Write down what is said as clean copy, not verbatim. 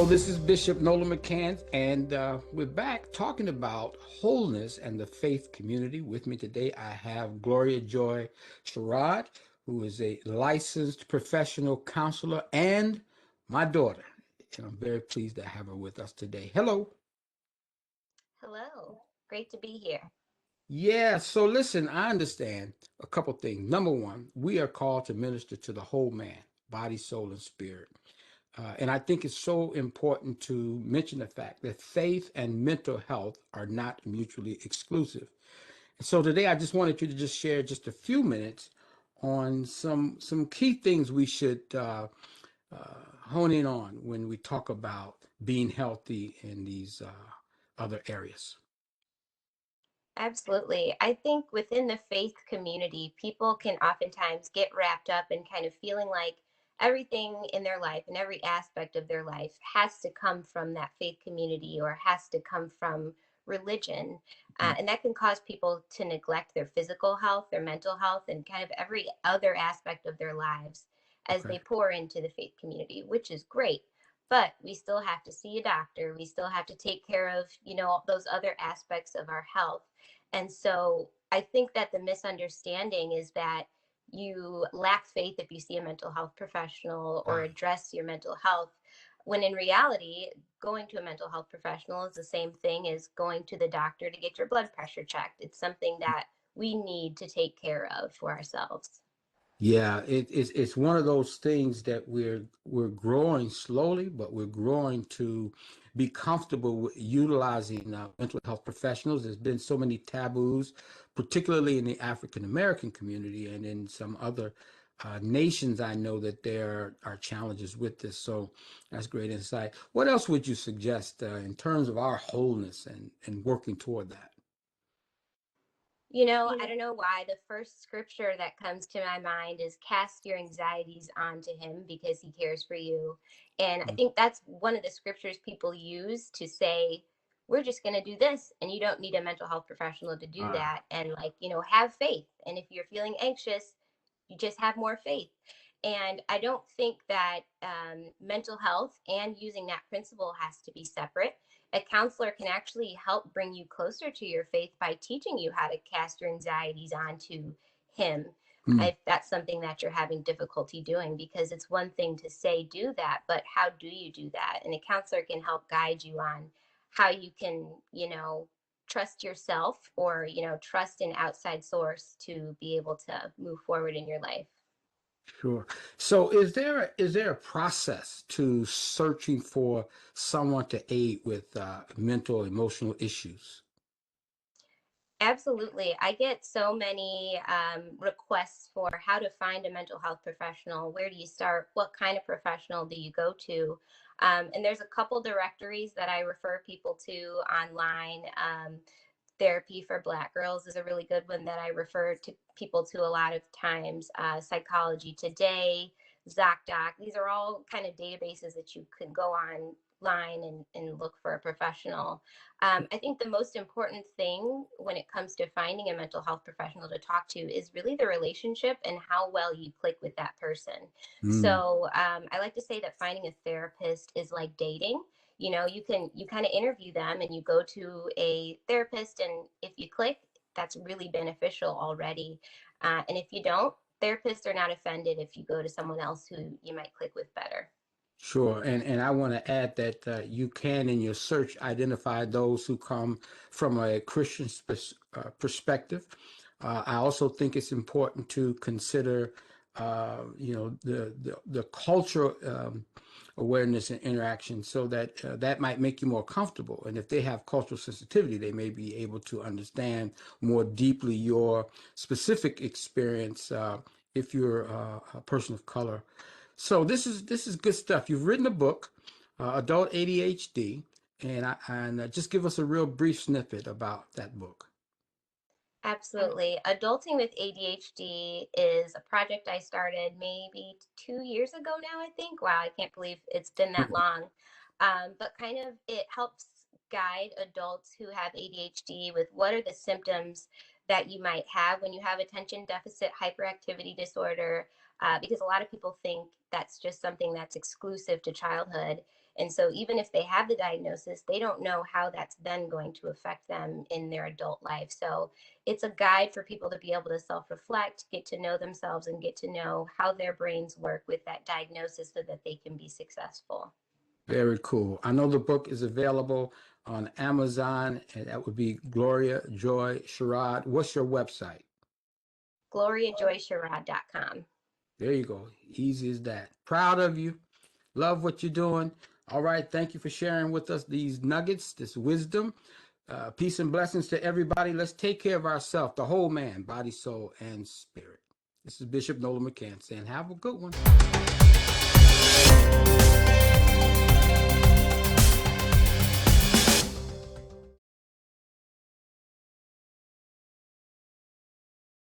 Hello, this is Bishop Nolan McCann, and we're back talking about wholeness and the faith community. With me today, I have Gloria Joy Sherrod, who is a licensed professional counselor, and my daughter. And I'm very pleased to have her with us today. Hello. Hello, great to be here. Yeah, so listen, I understand a couple things. Number one, we are called to minister to the whole man, body, soul, and spirit. And I think it's so important to mention the fact that faith and mental health are not mutually exclusive. And so today I just wanted you to just share just a few minutes on some key things we should hone in on when we talk about being healthy in these other areas. Absolutely. I think within the faith community, people can oftentimes get wrapped up in kind of feeling like everything in their life and every aspect of their life has to come from that faith community or has to come from religion. Mm, And that can cause people to neglect their physical health, their mental health, and kind of every other aspect of their lives as okay. they pour into the faith community, which is great. But we still have to see a doctor. We still have to take care of, those other aspects of our health. And so I think that the misunderstanding is that you lack faith if you see a mental health professional or Right. address your mental health, when in reality, going to a mental health professional is the same thing as going to the doctor to get your blood pressure checked. It's something that we need to take care of for ourselves. Yeah, it's one of those things that we're growing slowly, but we're growing to be comfortable with utilizing mental health professionals. There's been so many taboos, particularly in the African American community and in some other nations. I know that there are challenges with this. So that's great insight. What else would you suggest in terms of our wholeness and working toward that? I don't know why the first scripture that comes to my mind is cast your anxieties onto him because he cares for you. And I Mm, think that's one of the scriptures people use to say, we're just going to do this. And you don't need a mental health professional to do ah, that. And, like, have faith. And if you're feeling anxious, you just have more faith. And I don't think that mental health and using that principle has to be separate. A counselor can actually help bring you closer to your faith by teaching you how to cast your anxieties onto him mm, if that's something that you're having difficulty doing, because it's one thing to say do that, but how do you do that? And a counselor can help guide you on how you can, trust yourself or, trust an outside source to be able to move forward in your life. sure. So is there a process to searching for someone to aid with mental emotional issues? Absolutely. I get so many requests for how to find a mental health professional. Where do you start? What kind of professional do you go to? And there's a couple directories that I refer people to online. Therapy for Black Girls is a really good one that I refer to people to a lot of times. Psychology Today, ZocDoc. These are all kind of databases that you can go online and look for a professional. I think the most important thing when it comes to finding a mental health professional to talk to is really the relationship and how well you click with that person. Mm, So I like to say that finding a therapist is like dating. You kind of interview them and you go to a therapist, and if you click, that's really beneficial already. And if you don't, therapists are not offended if you go to someone else who you might click with better. sure. And I want to add that you can, in your search, identify those who come from a Christian perspective. I also think it's important to consider, the cultural awareness and interaction, so that that might make you more comfortable. And if they have cultural sensitivity, they may be able to understand more deeply your specific experience. If you're a person of color, so this is good stuff. You've written a book, Adult ADHD, and just give us a real brief snippet about that book. Absolutely. Adulting with ADHD is a project I started maybe 2 years ago now, I think. Wow, I can't believe it's been that long. But kind of it helps guide adults who have ADHD with what are the symptoms that you might have when you have attention deficit hyperactivity disorder, because a lot of people think that's just something that's exclusive to childhood. And so even if they have the diagnosis, they don't know how that's then going to affect them in their adult life. So it's a guide for people to be able to self-reflect, get to know themselves, and get to know how their brains work with that diagnosis so that they can be successful. Very cool. I know the book is available on Amazon, and that would be Gloria Joy Sherrod. What's your website? GloriaJoySherrod.com. There you go. Easy as that. Proud of you. Love what you're doing. All right. Thank you for sharing with us these nuggets, this wisdom. Peace and blessings to everybody. Let's take care of ourselves, the whole man, body, soul, and spirit. This is Bishop Nolan McCann saying, have a good one.